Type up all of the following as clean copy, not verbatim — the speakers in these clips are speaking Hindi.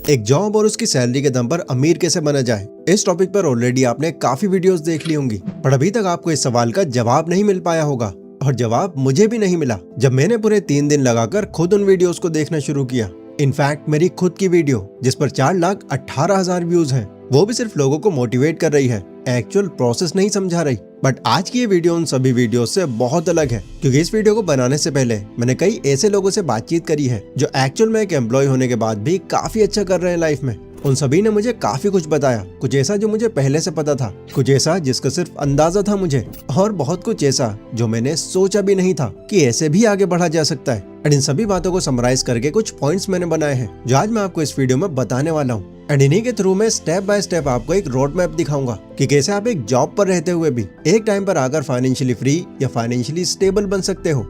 एक जॉब और उसकी सैलरी के दम पर अमीर कैसे बना जाए, इस टॉपिक पर ऑलरेडी आपने काफी वीडियोस देख ली होंगी, पर अभी तक आपको इस सवाल का जवाब नहीं मिल पाया होगा। और जवाब मुझे भी नहीं मिला जब मैंने पूरे 3 दिन लगाकर खुद उन वीडियोस को देखना शुरू किया। इनफैक्ट मेरी खुद की वीडियो जिस पर 4,18,000 व्यूज हैं, वो भी सिर्फ लोगों को मोटिवेट कर रही है, एक्चुअल प्रोसेस नहीं समझा रही। बट आज की ये वीडियो उन सभी वीडियो से बहुत अलग है, क्योंकि इस वीडियो को बनाने से पहले मैंने कई ऐसे लोगों से बातचीत करी है जो एक्चुअल में एक एम्प्लॉय होने के बाद भी काफी अच्छा कर रहे हैं लाइफ में। उन सभी ने मुझे काफी कुछ बताया, कुछ ऐसा जो मुझे पहले से पता था, कुछ ऐसा जिसका सिर्फ अंदाजा था मुझे, और बहुत कुछ ऐसा जो मैंने सोचा भी नहीं था कि ऐसे भी आगे बढ़ा जा सकता है। एंड इन सभी बातों को समराइज करके कुछ पॉइंट्स मैंने बनाए हैं जो आज मैं आपको इस वीडियो में बताने वाला हूँ। एंड इन्हीं के थ्रू मैं स्टेप बाय स्टेप आपको एक रोड मैप दिखाऊंगा कि कैसे आप एक जॉब पर रहते हुए भी एक टाइम पर आकर फाइनेंशियली फ्री या फाइनेंशियली स्टेबल बन सकते हो।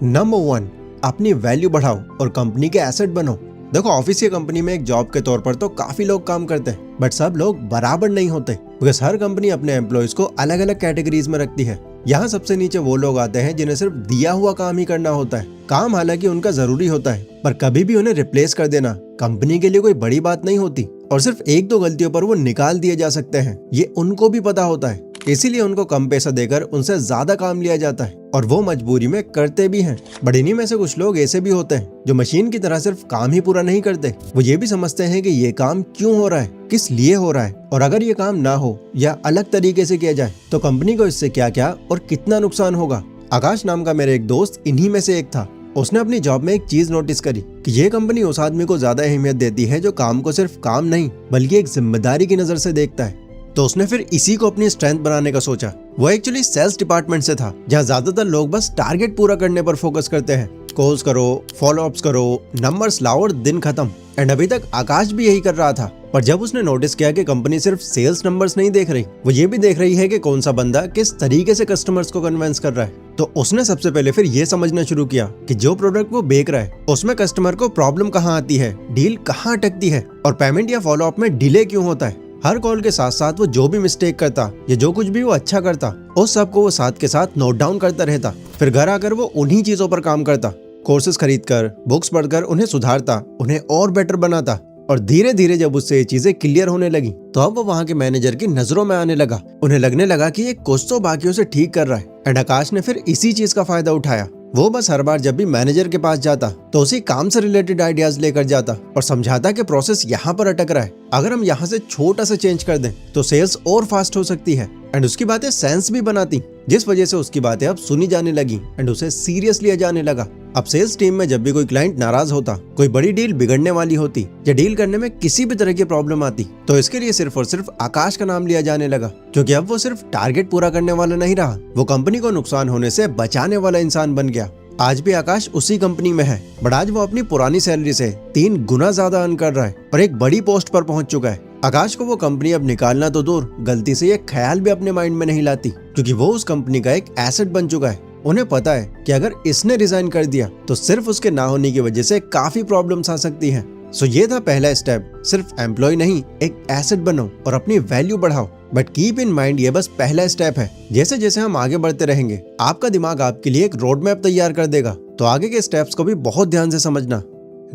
नंबर 1, अपनी वैल्यू बढ़ाओ और कंपनी के एसेट बनो। देखो, ऑफिस या कंपनी में एक जॉब के तौर पर तो काफी लोग काम करते हैं, बट सब लोग बराबर नहीं होते, बिकॉज हर कंपनी अपने एम्प्लॉयज को अलग अलग कैटेगरीज में रखती है। यहाँ सबसे नीचे वो लोग आते हैं जिन्हें सिर्फ दिया हुआ काम ही करना होता है। काम हालांकि उनका जरूरी होता है, पर कभी भी उन्हें रिप्लेस कर देना कंपनी के लिए कोई बड़ी बात नहीं होती, और सिर्फ 1-2 गलतियों पर वो निकाल दिए जा सकते हैं, ये उनको भी पता होता है। इसीलिए उनको कम पैसा देकर उनसे ज्यादा काम लिया जाता है, और वो मजबूरी में करते भी हैं। बट इन्हीं में से कुछ लोग ऐसे भी होते हैं जो मशीन की तरह सिर्फ काम ही पूरा नहीं करते, वो ये भी समझते हैं कि ये काम क्यों हो रहा है, किस लिए हो रहा है, और अगर ये काम ना हो या अलग तरीके से किया जाए तो कंपनी को इससे क्या क्या और कितना नुकसान होगा। आकाश नाम का मेरा एक दोस्त इन्हीं में से एक था। उसने अपनी जॉब में एक चीज नोटिस करी कि ये कंपनी उस आदमी को ज्यादा अहमियत देती है जो काम को सिर्फ काम नहीं बल्कि एक जिम्मेदारी की नजर से देखता है। तो उसने फिर इसी को अपनी स्ट्रेंथ बनाने का सोचा। वो एक्चुअली सेल्स डिपार्टमेंट से था, जहाँ ज्यादातर लोग बस टारगेट पूरा करने पर फोकस करते हैं। कॉल्स करो, फॉलो अप्स करो, नंबर्स लाओ और दिन खत्म। एंड अभी तक आकाश भी यही कर रहा था, पर जब उसने नोटिस किया कि कंपनी सिर्फ सेल्स नंबर्स नहीं देख रही, वो ये भी देख रही है कि कौन सा बंदा किस तरीके से कस्टमर्स को कन्विंस कर रहा है, तो उसने सबसे पहले फिर ये समझना शुरू किया कि जो प्रोडक्ट वो बेच रहा है उसमें कस्टमर को प्रॉब्लम कहाँ आती है, डील कहाँ अटकती है, और पेमेंट या फॉलो अप में डिले क्यों होता है। हर कॉल के साथ साथ वो जो भी मिस्टेक करता या जो कुछ भी वो अच्छा करता, उस सबको वो साथ के साथ नोट डाउन करता रहता। फिर घर आकर वो उन्हीं चीजों पर काम करता, कोर्सेज खरीदकर, बुक्स पढ़कर उन्हें सुधारता, उन्हें और बेटर बनाता। और धीरे धीरे जब उससे ये चीजें क्लियर होने लगी तो अब वो वहाँ के मैनेजर की नजरों में आने लगा। उन्हें लगने लगा कि ये कुछ तो बाकियों से ठीक कर रहा है। एंड आकाश ने फिर इसी चीज का फायदा उठाया। वो बस हर बार जब भी मैनेजर के पास जाता तो उसी काम से रिलेटेड आइडियाज लेकर जाता और समझाता कि प्रोसेस यहाँ पर अटक रहा है, अगर हम यहाँ से छोटा सा चेंज कर दें तो सेल्स और फास्ट हो सकती है। एंड उसकी बातें सेंस भी बनाती, जिस वजह से उसकी बातें अब सुनी जाने लगी एंड उसे सीरियस लिया जाने लगा। अब सेल्स टीम में जब भी कोई क्लाइंट नाराज होता, कोई बड़ी डील बिगड़ने वाली होती या डील करने में किसी भी तरह की प्रॉब्लम आती, तो इसके लिए सिर्फ और सिर्फ आकाश का नाम लिया जाने लगा, क्योंकि अब वो सिर्फ टारगेट पूरा करने वाला नहीं रहा, वो कंपनी को नुकसान होने से बचाने वाला इंसान बन गया। आज भी आकाश उसी कंपनी में है, बट आज वो अपनी पुरानी सैलरी से 3 गुना ज्यादा अर्न कर रहा है और एक बड़ी पोस्ट पर पहुंच चुका है। आकाश को वो कंपनी अब निकालना तो दूर, गलती से ये ख्याल भी अपने माइंड में नहीं लाती, क्योंकि वो उस कंपनी का एक एसेट बन चुका है। उन्हें पता है कि अगर इसने रिजाइन कर दिया तो सिर्फ उसके ना होने की वजह से काफी प्रॉब्लम्स आ सकती हैं। सो ये था पहला स्टेप, सिर्फ एम्प्लॉय नहीं, एक एसेट बनो और अपनी वैल्यू बढ़ाओ। बट कीप इन माइंड ये बस पहला स्टेप है। जैसे जैसे हम आगे बढ़ते रहेंगे आपका दिमाग आपके लिए एक रोड मैप तैयार कर देगा, तो आगे के स्टेप्स को भी बहुत ध्यान से समझना।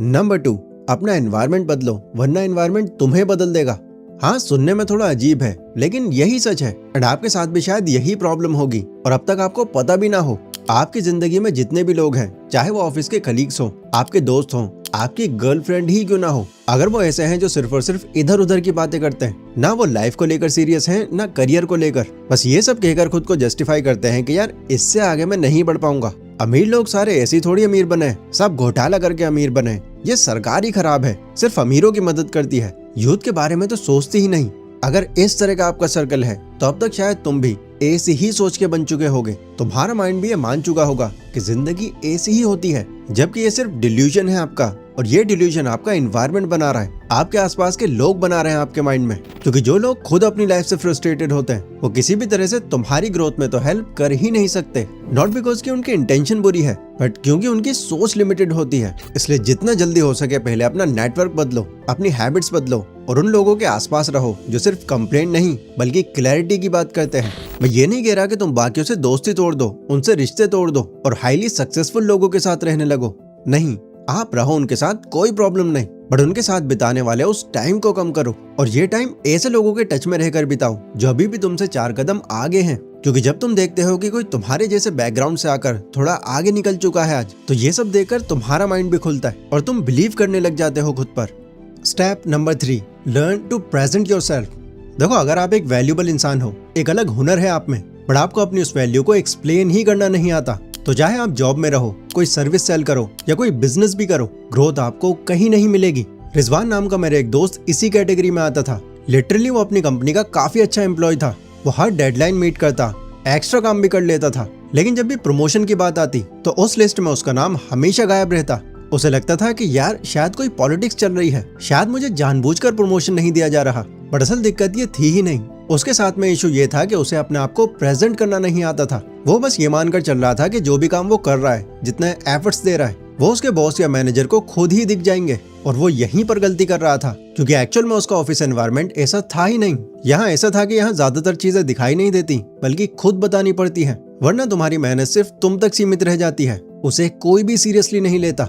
नंबर 2, अपना एनवायरनमेंट बदलो, वरना एनवायरनमेंट तुम्हें बदल देगा। हाँ, सुनने में थोड़ा अजीब है, लेकिन यही सच है। एंड आपके साथ भी शायद यही प्रॉब्लम होगी और अब तक आपको पता भी ना हो। आपकी जिंदगी में जितने भी लोग हैं, चाहे वो ऑफिस के कलीग्स हो, आपके दोस्त हो, आपकी गर्लफ्रेंड ही क्यों ना हो, अगर वो ऐसे हैं जो सिर्फ और सिर्फ इधर उधर की बातें करते हैं, ना वो लाइफ को लेकर सीरियस हैं, ना करियर को लेकर, बस ये सब कहकर खुद को जस्टिफाई करते हैं कि यार इससे आगे मैं नहीं बढ़ पाऊंगा। अमीर लोग सारे ऐसी थोड़ी अमीर बने, सब घोटाला करके अमीर बने, ये सरकार ही खराब है, सिर्फ अमीरों की मदद करती है, यूथ के बारे में तो सोचती ही नहीं। अगर इस तरह का आपका सर्कल है तो अब तक शायद तुम भी ऐसी ही सोच के बन चुके होगे। तुम्हारा माइंड भी ये मान चुका होगा कि जिंदगी ऐसी ही होती है, जबकि ये सिर्फ डिल्यूजन है आपका, और ये डिल्यूजन आपका एनवायरनमेंट बना रहा है, आपके आसपास के लोग बना रहे हैं आपके माइंड में। क्योंकि जो लोग खुद अपनी लाइफ से फ्रस्ट्रेटेड होते हैं वो किसी भी तरह से तुम्हारी ग्रोथ में तो हेल्प कर ही नहीं सकते, नॉट बिकॉज कि उनकी इंटेंशन बुरी है, बट क्योंकि उनकी सोच लिमिटेड होती है। इसलिए जितना जल्दी हो सके पहले अपना नेटवर्क बदलो, अपनी हैबिट्स बदलो और उन लोगों के आसपास रहो जो सिर्फ कंप्लेंट नहीं बल्कि क्लैरिटी की बात करते हैं। मैं ये नहीं कह रहा कि तुम बाकियों से दोस्ती तोड़ दो, उनसे रिश्ते तोड़ दो और हाईली सक्सेसफुल लोगों के साथ रहने लगो, नहीं, आप रहो उनके साथ, कोई प्रॉब्लम नहीं, बट उनके साथ बिताने वाले उस टाइम को कम करो और ये टाइम ऐसे लोगों के टच में रहकर बिताओ जो अभी भी तुमसे 4 कदम आगे हैं। क्योंकि जब तुम देखते हो कि कोई तुम्हारे जैसे बैकग्राउंड से आकर थोड़ा आगे निकल चुका है आज, तो ये सब देखकर तुम्हारा माइंड भी खुलता है और तुम बिलीव करने लग जाते हो खुद पर। Step number 3, learn to present yourself. देखो, अगर आप एक वैल्यूएबल इंसान हो, एक अलग हुनर है आप में, बट आपको अपनी उस वैल्यू को एक्सप्लेन ही करना नहीं आता, तो चाहे आप जॉब में रहो, कोई सर्विस सेल करो या कोई बिजनेस भी करो, ग्रोथ आपको कहीं नहीं मिलेगी। रिजवान नाम का मेरा एक दोस्त इसी कैटेगरी में आता था। लिटरली वो अपनी कंपनी का काफी अच्छा एम्प्लॉय था। वो हर डेडलाइन मीट करता, एक्स्ट्रा काम भी कर लेता था, लेकिन जब भी प्रमोशन की बात आती तो उस लिस्ट में उसका नाम हमेशा गायब रहता। उसे लगता था कि यार शायद कोई पॉलिटिक्स चल रही है, शायद मुझे जानबूझकर प्रमोशन नहीं दिया जा रहा। बट असल दिक्कत ये थी ही नहीं। उसके साथ में इशू ये था कि उसे अपने आप को प्रेजेंट करना नहीं आता था। वो बस ये मानकर चल रहा था कि जो भी काम वो कर रहा है, जितने एफर्ट्स दे रहा है, वो उसके बॉस या मैनेजर को खुद ही दिख जाएंगे। और वो यहीं पर गलती कर रहा था, क्योंकि एक्चुअल में उसका ऑफिस एनवायरनमेंट ऐसा था ही नहीं। यहाँ ऐसा था कि यहाँ ज्यादातर चीजें दिखाई नहीं देती, बल्कि खुद बतानी पड़ती है, वरना तुम्हारी मेहनत सिर्फ तुम तक सीमित रह जाती है। उसे कोई भी सीरियसली नहीं लेता।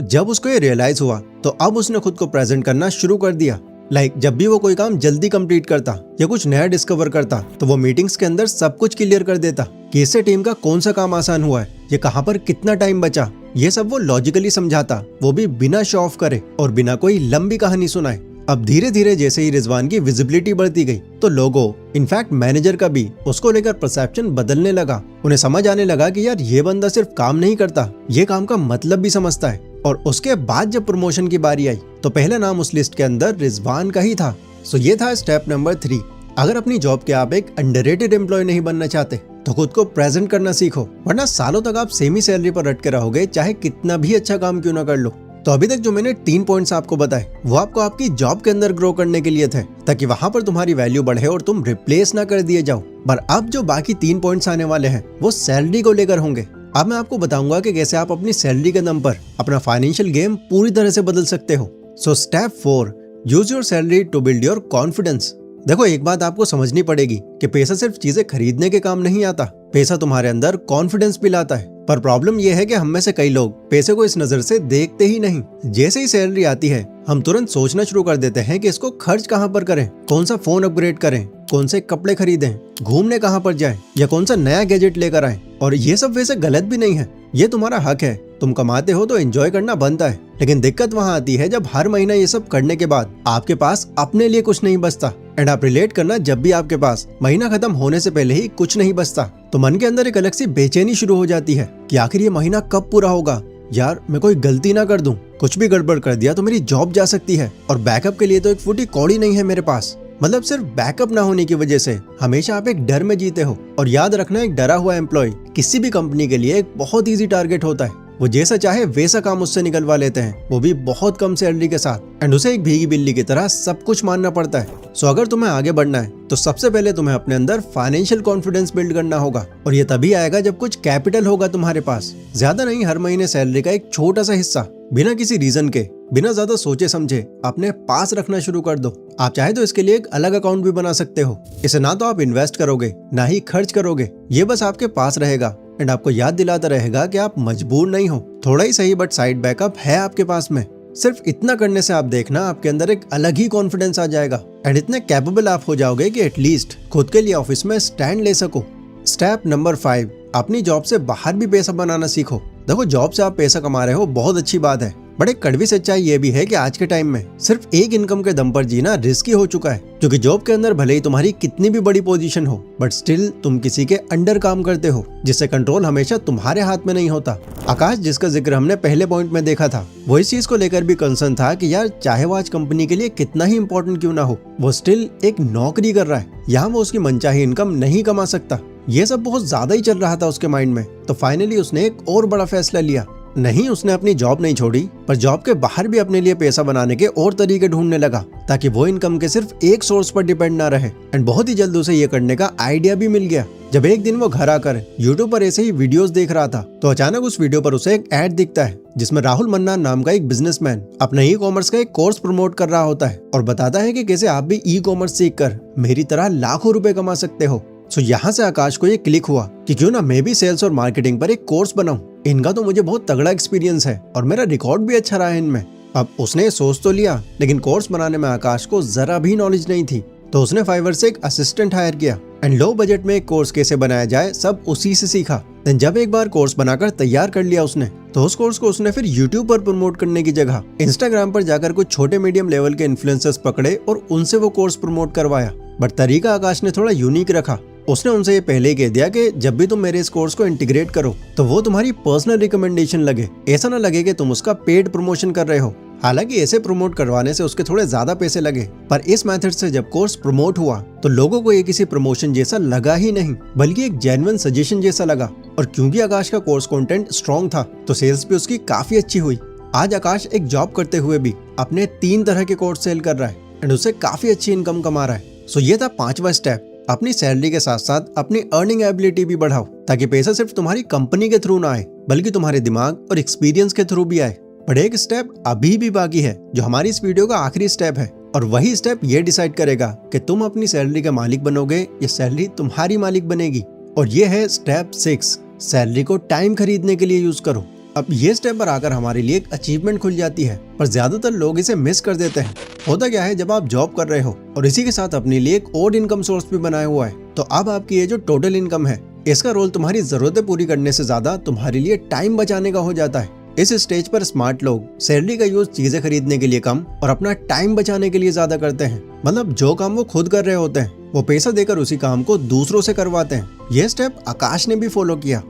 जब उसको ये रियलाइज हुआ, तो अब उसने खुद को प्रेजेंट करना शुरू कर दिया। जब भी वो कोई काम जल्दी कंप्लीट करता या कुछ नया डिस्कवर करता, तो वो मीटिंग्स के अंदर सब कुछ क्लियर कर देता कि इससे टीम का कौन सा काम आसान हुआ है, ये कहाँ पर कितना टाइम बचा, ये सब वो लॉजिकली समझाता, वो भी बिना शो ऑफ करे और बिना कोई लंबी कहानी सुनाए। अब धीरे धीरे जैसे ही रिजवान की विजिबिलिटी बढ़ती गई, तो लोगों, इनफैक्ट मैनेजर का भी उसको लेकर परसेप्शन बदलने लगा। उन्हें समझ आने लगा कि यार ये बंदा सिर्फ काम नहीं करता, ये काम का मतलब भी समझता है। और उसके बाद जब प्रमोशन की बारी आई, तो पहला नाम उस लिस्ट के अंदर रिजवान का ही था। ये था स्टेप नंबर 3। अगर अपनी जॉब के आप एक अंडररेटेड एम्प्लॉय नहीं बनना चाहते, तो खुद को प्रेजेंट करना सीखो, वरना सालों तक आप सेम ही सैलरी पर रट के रहोगे, चाहे कितना भी अच्छा काम क्यों ना कर लो। तो अभी तक जो मैंने 3 पॉइंट्स आपको बताए, वो आपको आपकी जॉब के अंदर ग्रो करने के लिए थे, ताकि वहां पर तुम्हारी वैल्यू बढ़े और तुम रिप्लेस ना कर दिए जाओ। पर अब जो बाकी 3 पॉइंट्स आने वाले हैं, वो सैलरी को लेकर होंगे। अब मैं आपको बताऊंगा कि कैसे आप अपनी सैलरी के दम पर अपना फाइनेंशियल गेम पूरी तरह से बदल सकते हो। Step 4, use your salary to build your confidence. देखो, एक बात आपको समझनी पड़ेगी कि पैसा सिर्फ चीजें खरीदने के काम नहीं आता, पैसा तुम्हारे अंदर कॉन्फिडेंस भी लाता है। पर प्रॉब्लम यह है कि हम में से कई लोग पैसे को इस नजर से देखते ही नहीं। जैसे ही सैलरी आती है, हम तुरंत सोचना शुरू कर देते हैं कि इसको खर्च कहाँ पर करें, कौन सा फोन अपग्रेड करें, कौन से कपड़े खरीदें, घूमने कहाँ पर जाएं, या कौन सा नया गैजेट लेकर आएं। और ये सब वैसे गलत भी नहीं है, ये तुम्हारा हक है, तुम कमाते हो तो एंजॉय करना बनता है। लेकिन दिक्कत वहाँ आती है जब हर महीना ये सब करने के बाद आपके पास अपने लिए कुछ नहीं बचता। एंड आप रिलेट करना, जब भी आपके पास महीना खत्म होने से पहले ही कुछ नहीं बचता, तो मन के अंदर एक अलग सी बेचैनी शुरू हो जाती है कि आखिर ये महीना कब पूरा होगा। यार मैं कोई गलती ना कर दूं, कुछ भी गड़बड़ कर दिया तो मेरी जॉब जा सकती है, और बैकअप के लिए तो एक फुटी कौड़ी नहीं है मेरे पास। मतलब सिर्फ बैकअप ना होने की वजह से हमेशा आप एक डर में जीते हो। और याद रखना, एक डरा हुआ एम्प्लॉय किसी भी कंपनी के लिए एक बहुत ईजी टारगेट होता है। वो जैसा चाहे वैसा काम उससे निकलवा लेते हैं, वो भी बहुत कम सैलरी के साथ। एंड उसे एक भीगी बिल्ली की तरह सब कुछ मानना पड़ता है। अगर तुम्हें आगे बढ़ना है, तो सबसे पहले तुम्हें अपने अंदर फाइनेंशियल कॉन्फिडेंस बिल्ड करना होगा। और ये तभी आएगा जब कुछ कैपिटल होगा तुम्हारे पास। ज्यादा नहीं, हर महीने सैलरी का एक छोटा सा हिस्सा बिना किसी रीजन के, बिना ज्यादा सोचे समझे अपने पास रखना शुरू कर दो। आप चाहे तो इसके लिए एक अलग अकाउंट भी बना सकते हो। इसे ना तो आप इन्वेस्ट करोगे, ना ही खर्च करोगे, ये बस आपके पास रहेगा एंड आपको याद दिलाता रहेगा कि आप मजबूर नहीं हो। थोड़ा ही सही, बट साइड बैकअप है आपके पास में। सिर्फ इतना करने से आप देखना, आपके अंदर एक अलग ही कॉन्फिडेंस आ जाएगा एंड इतने कैपेबल आप हो जाओगे कि एटलीस्ट खुद के लिए ऑफिस में स्टैंड ले सको। स्टेप नंबर 5, अपनी जॉब से बाहर भी पैसा बनाना सीखो। देखो, जॉब से आप पैसा कमा रहे हो, बहुत अच्छी बात है, बट एक कड़वी सच्चाई ये भी है कि आज के टाइम में सिर्फ एक इनकम के दम पर जीना रिस्की हो चुका है। क्योंकि जॉब के अंदर भले ही तुम्हारी कितनी भी बड़ी पोजीशन हो, बट स्टिल तुम किसी के अंडर काम करते हो, जिससे कंट्रोल हमेशा तुम्हारे हाथ में नहीं होता। आकाश, जिसका जिक्र हमने पहले पॉइंट में देखा था, वो इस चीज को लेकर भी कंसर्न था कि यार चाहे वो आज कंपनी के लिए कितना ही इंपॉर्टेंट क्यों ना हो, वो स्टिल एक नौकरी कर रहा है। यहाँ वो उसकी मनचाही इनकम नहीं कमा सकता। ये सब बहुत ज्यादा ही चल रहा था उसके माइंड में। तो फाइनली उसने एक और बड़ा फैसला लिया। नहीं, उसने अपनी जॉब नहीं छोड़ी, पर जॉब के बाहर भी अपने लिए पैसा बनाने के और तरीके ढूंढने लगा, ताकि वो इनकम के सिर्फ एक सोर्स पर डिपेंड ना रहे। एंड बहुत ही जल्द उसे ये करने का आइडिया भी मिल गया। जब एक दिन वो घर आकर यूट्यूब पर ऐसे ही वीडियोस देख रहा था, तो अचानक उस वीडियो पर उसे एक ऐड दिखता है, जिसमें राहुल मन्ना नाम का एक बिजनेसमैन अपना ई कॉमर्स का एक कोर्स प्रमोट कर रहा होता है और बताता है कि कैसे आप भी ई कॉमर्स सीख कर मेरी तरह लाखों रुपए कमा सकते हो। यहाँ से आकाश को ये क्लिक हुआ कि क्यों ना मैं भी सेल्स और मार्केटिंग पर एक कोर्स बनाऊं। इनका तो मुझे बहुत तगड़ा एक्सपीरियंस है और मेरा रिकॉर्ड भी अच्छा रहा है इनमें। अब उसने सोच तो लिया, लेकिन कोर्स बनाने में आकाश को जरा भी नॉलेज नहीं थी। तो उसने फाइवर से एक असिस्टेंट हायर किया एंड लो बजट में एक कोर्स कैसे बनाया जाए सब उसी से सीखा। देन जब एक बार कोर्स बनाकर तैयार कर लिया उसने, तो उस कोर्स को उसने फिर यूट्यूब पर प्रमोट करने की जगह इंस्टाग्राम पर जाकर कुछ छोटे मीडियम लेवल के इन्फ्लुएंसर्स पकड़े और उनसे वो कोर्स प्रमोट करवाया। बट तरीका आकाश ने थोड़ा यूनिक रखा। उसने उनसे ये पहले ही कह दिया कि जब भी तुम मेरे इस कोर्स को इंटीग्रेट करो तो वो तुम्हारी पर्सनल रिकमेंडेशन लगे, ऐसा ना लगे कि तुम उसका पेड प्रमोशन कर रहे हो। हालांकि ऐसे प्रमोट करवाने से उसके थोड़े ज्यादा पैसे लगे, पर इस मेथड से जब कोर्स प्रमोट हुआ तो लोगों को ये किसी प्रमोशन जैसा लगा ही नहीं, बल्कि एक जेन्युइन सजेशन जैसा लगा। और क्योंकि आकाश का कोर्स कंटेंट स्ट्रॉन्ग था तो सेल्स भी उसकी काफी अच्छी हुई। आज आकाश एक जॉब करते हुए भी अपने 3 तरह के कोर्स सेल कर रहा है एंड उससे काफी अच्छी इनकम कमा रहा है। सो ये था 5वां स्टेप, अपनी सैलरी के साथ साथ अपनी अर्निंग एबिलिटी भी बढ़ाओ, ताकि पैसा सिर्फ तुम्हारी कंपनी के थ्रू ना आए बल्कि तुम्हारे दिमाग और एक्सपीरियंस के थ्रू भी आए। पर एक स्टेप अभी भी बाकी है जो हमारी इस वीडियो का आखिरी स्टेप है, और वही स्टेप ये डिसाइड करेगा कि तुम अपनी सैलरी का मालिक बनोगे या सैलरी तुम्हारी मालिक बनेगी। और ये है स्टेप 6, सैलरी को टाइम खरीदने के लिए यूज करो। अब ये स्टेप पर आकर हमारे लिए एक अचीवमेंट खुल जाती है, पर ज्यादातर लोग इसे मिस कर देते हैं। होता क्या है, जब आप जॉब कर रहे हो और इसी के साथ अपने लिए एक और इनकम सोर्स भी बनाया हुआ है, तो अब आपकी ये जो टोटल इनकम है इसका रोल तुम्हारी जरूरतें पूरी करने से ज्यादा तुम्हारे लिए टाइम बचाने का हो जाता है। इस स्टेज पर स्मार्ट लोग सैलरी का यूज चीजें खरीदने के लिए कम और अपना टाइम बचाने के लिए ज्यादा करते हैं। मतलब जो काम वो खुद कर रहे होते हैं वो पैसा देकर उसी काम को दूसरों से करवाते हैं। ये स्टेप आकाश ने भी फॉलो किया।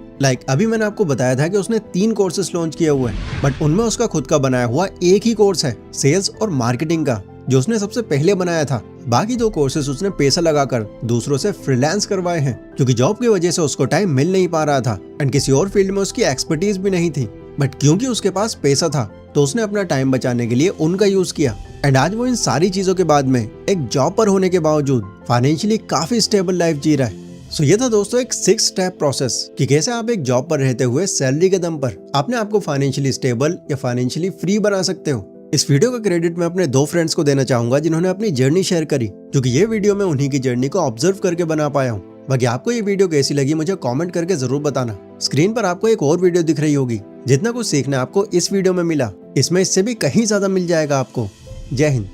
अभी मैंने आपको बताया था कि उसने 3 कोर्सेस लॉन्च किए हुए हैं, बट उनमें उसका खुद का बनाया हुआ एक ही कोर्स है सेल्स और मार्केटिंग का, जो उसने सबसे पहले बनाया था। बाकी 2 कोर्सेस उसने पैसा लगाकर दूसरों से फ्रीलांस करवाए हैं, क्योंकि जॉब की वजह से उसको टाइम मिल नहीं पा रहा था एंड किसी और फील्ड में उसकी एक्सपर्टीज भी नहीं थी। बट क्योंकि उसके पास पैसा था तो उसने अपना टाइम बचाने के लिए उनका यूज किया एंड आज वो इन सारी चीजों के बाद में एक जॉब पर होने के बावजूद फाइनेंशियली काफी स्टेबल लाइफ जी रहा है। सो ये था दोस्तों एक 6 स्टेप प्रोसेस कि कैसे आप एक जॉब पर रहते हुए सैलरी के दम पर अपने आप को फाइनेंशियली स्टेबल या फाइनेंशियली फ्री बना सकते हो। इस वीडियो का क्रेडिट मैं अपने 2 फ्रेंड्स को देना चाहूंगा जिन्होंने अपनी जर्नी शेयर करी, क्योंकि ये वीडियो मैं उन्हीं की जर्नी को ऑब्जर्व करके बना पाया हूँ। बाकी आपको ये वीडियो कैसी लगी मुझे कमेंट करके जरूर बताना। स्क्रीन पर आपको एक और वीडियो दिख रही होगी, जितना कुछ सीखना आपको इस वीडियो में मिला इसमें इससे भी कहीं ज्यादा मिल जाएगा आपको। जय हिंद।